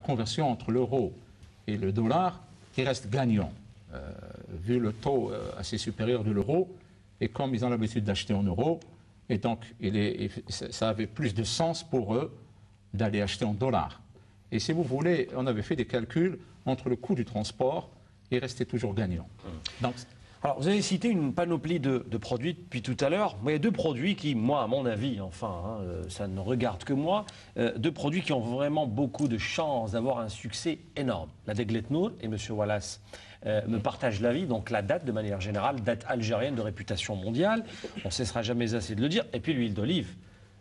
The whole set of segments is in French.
conversion entre l'euro et le dollar, il reste gagnant, vu le taux assez supérieur de l'euro. Et comme ils ont l'habitude d'acheter en euros, et donc ça avait plus de sens pour eux d'aller acheter en dollars. Et si vous voulez, on avait fait des calculs entre le coût du transport et restait toujours gagnant. Donc, alors, vous avez cité une panoplie de produits depuis tout à l'heure. Il y a deux produits qui, moi, à mon avis, enfin, ça ne regarde que moi, deux produits qui ont vraiment beaucoup de chances d'avoir un succès énorme. La Deglet Nour, et M. Wallace me partage l'avis, donc la date, de manière générale, date algérienne de réputation mondiale, on ne cessera jamais assez de le dire, et puis l'huile d'olive.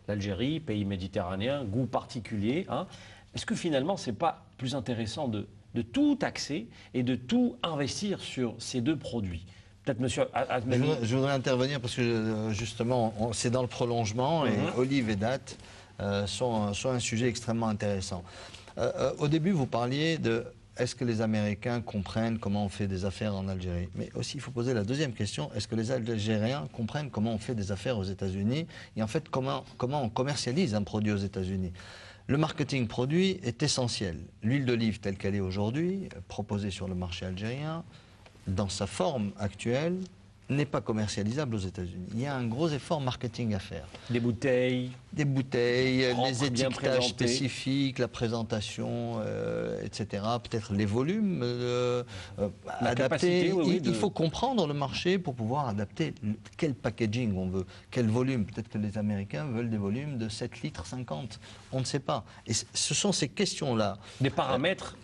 L'Algérie, pays méditerranéen, goût particulier. Hein. Est-ce que finalement, ce n'est pas plus intéressant de tout axer et de tout investir sur ces deux produits? Peut-être monsieur Azmani. Je voudrais intervenir parce que justement, c'est dans le prolongement et olive et date sont un sujet extrêmement intéressant. Au début, vous parliez de est-ce que les Américains comprennent comment on fait des affaires en Algérie? Mais aussi, il faut poser la deuxième question, est-ce que les Algériens comprennent comment on fait des affaires aux États-Unis et en fait comment on commercialise un produit aux États-Unis? Le marketing produit est essentiel. L'huile d'olive telle qu'elle est aujourd'hui, proposée sur le marché algérien, dans sa forme actuelle, n'est pas commercialisable aux États-Unis. Il y a un gros effort marketing à faire. Des bouteilles, les étiquetages spécifiques, la présentation, etc. Peut-être les volumes adaptés. Il faut comprendre le marché pour pouvoir adapter quel packaging on veut, quel volume. Peut-être que les Américains veulent des volumes de 7 litres 50. On ne sait pas. Et ce sont ces questions-là. Des paramètres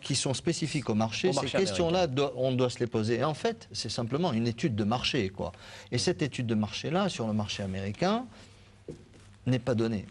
qui sont spécifiques au marché. Ces questions-là, on doit se les poser. Et en fait, c'est simplement une étude de marché, quoi. Et cette étude de marché-là, sur le marché américain, n'est pas donnée.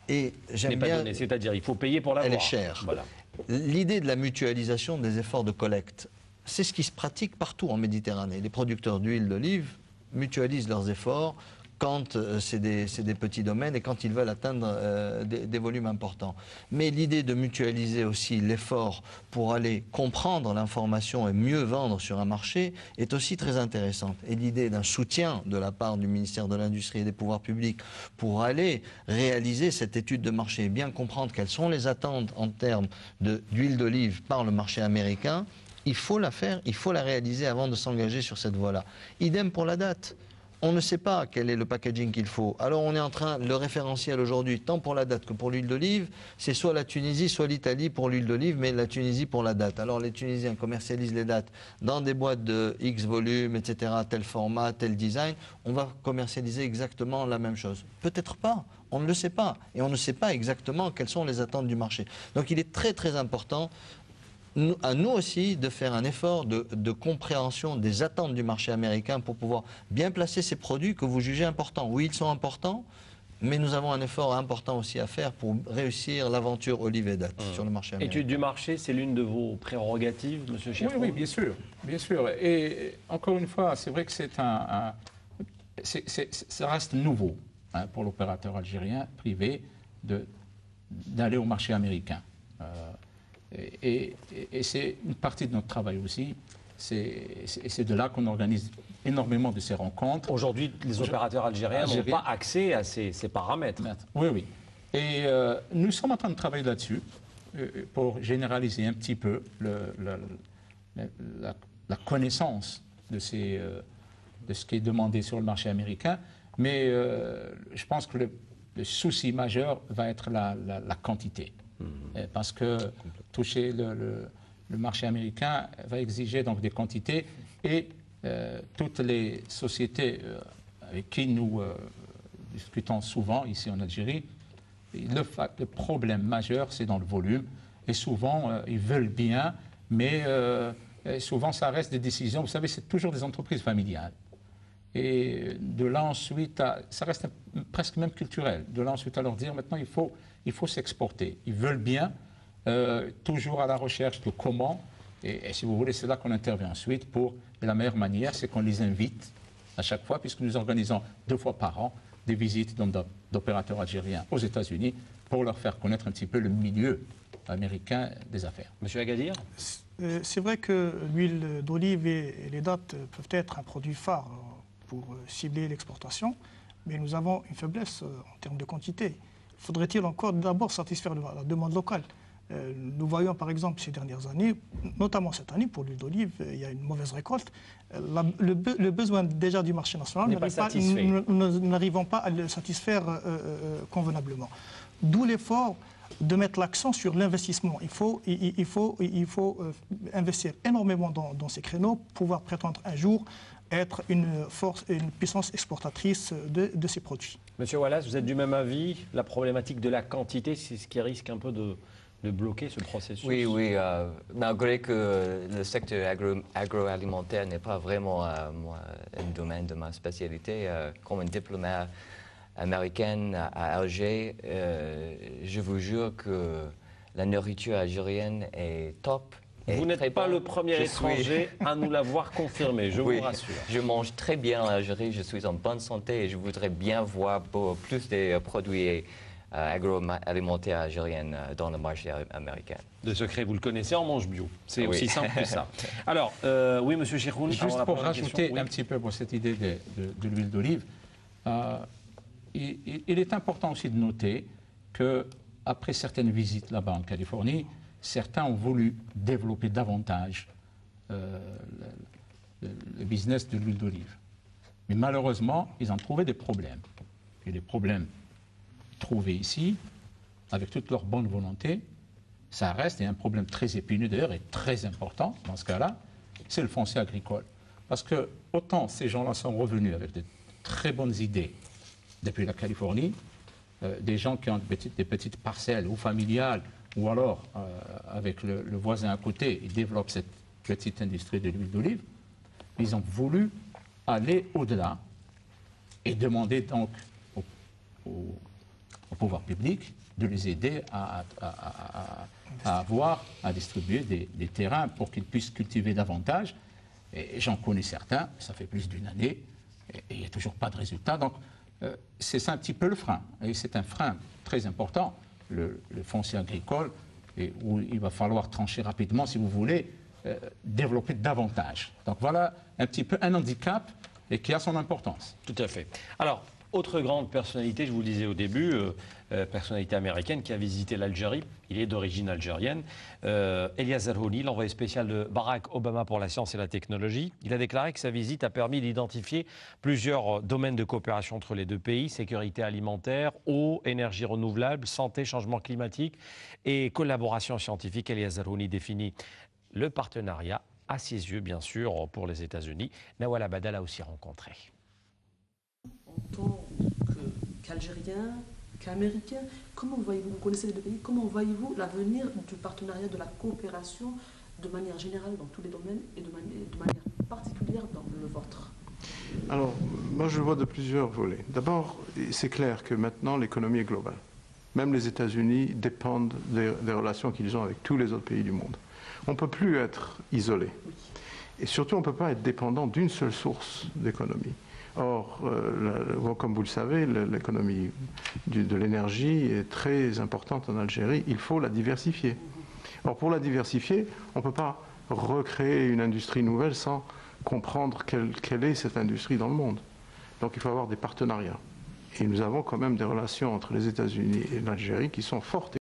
Et j'aime bien. C'est-à-dire, il faut payer pour l'avoir. Elle est chère. Voilà. L'idée de la mutualisation des efforts de collecte, c'est ce qui se pratique partout en Méditerranée. Les producteurs d'huile d'olive mutualisent leurs efforts quand c'est des petits domaines et quand ils veulent atteindre des volumes importants. Mais l'idée de mutualiser aussi l'effort pour aller comprendre l'information et mieux vendre sur un marché est aussi très intéressante. Et l'idée d'un soutien de la part du ministère de l'Industrie et des pouvoirs publics pour aller réaliser cette étude de marché et bien comprendre quelles sont les attentes en termes d'huile d'olive par le marché américain, il faut la faire, il faut la réaliser avant de s'engager sur cette voie-là. Idem pour la date. On ne sait pas quel est le packaging qu'il faut. Alors on est en train, le référentiel aujourd'hui, tant pour la date que pour l'huile d'olive, c'est soit la Tunisie, soit l'Italie pour l'huile d'olive, mais la Tunisie pour la date. Alors les Tunisiens commercialisent les dates dans des boîtes de X volume, etc., tel format, tel design. On va commercialiser exactement la même chose. Peut-être pas, on ne le sait pas. Et on ne sait pas exactement quelles sont les attentes du marché. Donc il est très très important à nous aussi de faire un effort de compréhension des attentes du marché américain pour pouvoir bien placer ces produits que vous jugez importants. Oui, ils sont importants, mais nous avons un effort important aussi à faire pour réussir l'aventure olive et date sur le marché américain. Étude du marché, c'est l'une de vos prérogatives, monsieur Chefroux? Oui, bien sûr, bien sûr. Et encore une fois, c'est vrai que ça reste nouveau pour l'opérateur algérien privé d'aller au marché américain. Et c'est une partie de notre travail aussi. C'est de là qu'on organise énormément de ces rencontres. Aujourd'hui, les opérateurs algériens n'ont pas accès à ces paramètres. Oui, oui. Et nous sommes en train de travailler là-dessus pour généraliser un petit peu la connaissance de ce qui est demandé sur le marché américain. Mais je pense que le souci majeur va être la quantité. Parce que toucher le marché américain va exiger donc des quantités et toutes les sociétés avec qui nous discutons souvent ici en Algérie, le problème majeur c'est dans le volume et souvent ils veulent bien mais souvent ça reste des décisions, vous savez c'est toujours des entreprises familiales. Et de là ensuite, ça reste presque même culturel, de là ensuite à leur dire maintenant il faut s'exporter. Ils veulent bien, toujours à la recherche de comment, et si vous voulez, c'est là qu'on intervient ensuite pour, de la meilleure manière, c'est qu'on les invite à chaque fois, puisque nous organisons 2 fois par an des visites d'opérateurs algériens aux États-Unis pour leur faire connaître un petit peu le milieu américain des affaires. Monsieur Agadir? C'est vrai que l'huile d'olive et les dattes peuvent être un produit phare pour cibler l'exportation, mais nous avons une faiblesse en termes de quantité. Faudrait-il encore d'abord satisfaire la demande locale? Nous voyons par exemple ces dernières années, notamment cette année pour l'huile d'olive, il y a une mauvaise récolte. Le besoin déjà du marché national, nous n'arrivons pas à le satisfaire convenablement. D'où l'effort de mettre l'accent sur l'investissement. Il faut investir énormément dans ces créneaux pour pouvoir prétendre un jour être une puissance exportatrice de ces produits. Monsieur Wallace, vous êtes du même avis? La problématique de la quantité, c'est ce qui risque un peu de bloquer ce processus? Oui, malgré que le secteur agroalimentaire n'est pas vraiment un domaine de ma spécialité, comme un diplomate américain à Alger, je vous jure que la nourriture algérienne est top. Vous n'êtes pas le premier étranger à nous l'avoir confirmé, je vous rassure. Je mange très bien en Algérie, je suis en bonne santé et je voudrais bien voir plus de produits agroalimentaires algériens dans le marché américain. De secret, vous le connaissez, on mange bio. C'est aussi simple que ça. Alors, oui, monsieur Chirkoun. Juste pour rajouter un petit peu pour cette idée de l'huile d'olive, il est important aussi de noter qu'après certaines visites là-bas en Californie, certains ont voulu développer davantage le business de l'huile d'olive. Mais malheureusement, ils ont trouvé des problèmes. Et les problèmes trouvés ici, avec toute leur bonne volonté, ça reste un problème très épineux d'ailleurs et très important dans ce cas-là, c'est le foncier agricole. Parce que autant ces gens-là sont revenus avec de très bonnes idées depuis la Californie, des gens qui ont des petites parcelles ou familiales, ou alors avec le voisin à côté, ils développent cette petite industrie de l'huile d'olive, ils ont voulu aller au-delà et demander donc au pouvoir public de les aider à distribuer des terrains pour qu'ils puissent cultiver davantage. Et j'en connais certains, ça fait plus d'une année, et il n'y a toujours pas de résultat. Donc c'est un petit peu le frein, et c'est un frein très important. Le foncier agricole, et où il va falloir trancher rapidement, si vous voulez, développer davantage. Donc voilà un petit peu un handicap et qui a son importance. Tout à fait. Alors, autre grande personnalité, je vous le disais au début, personnalité américaine qui a visité l'Algérie, il est d'origine algérienne, Elias Zerhouni, l'envoyé spécial de Barack Obama pour la science et la technologie. Il a déclaré que sa visite a permis d'identifier plusieurs domaines de coopération entre les deux pays, sécurité alimentaire, eau, énergie renouvelable, santé, changement climatique et collaboration scientifique. Elias Zerhouni définit le partenariat à ses yeux, bien sûr, pour les États-Unis. Nawal Abada l'a aussi rencontré. En tant qu'Algérien, qu'Américain, comment voyez-vous, vous connaissez les deux pays, comment voyez-vous l'avenir du partenariat, de la coopération de manière générale dans tous les domaines et de manière particulière dans le vôtre? Alors, moi je le vois de plusieurs volets. D'abord, c'est clair que maintenant l'économie est globale. Même les États-Unis dépendent des relations qu'ils ont avec tous les autres pays du monde. On ne peut plus être isolé. Et surtout, on ne peut pas être dépendant d'une seule source d'économie. Or, comme vous le savez, l'économie de l'énergie est très importante en Algérie. Il faut la diversifier. Or, pour la diversifier, on ne peut pas recréer une industrie nouvelle sans comprendre quelle est cette industrie dans le monde. Donc, il faut avoir des partenariats. Et nous avons quand même des relations entre les États-Unis et l'Algérie qui sont fortes.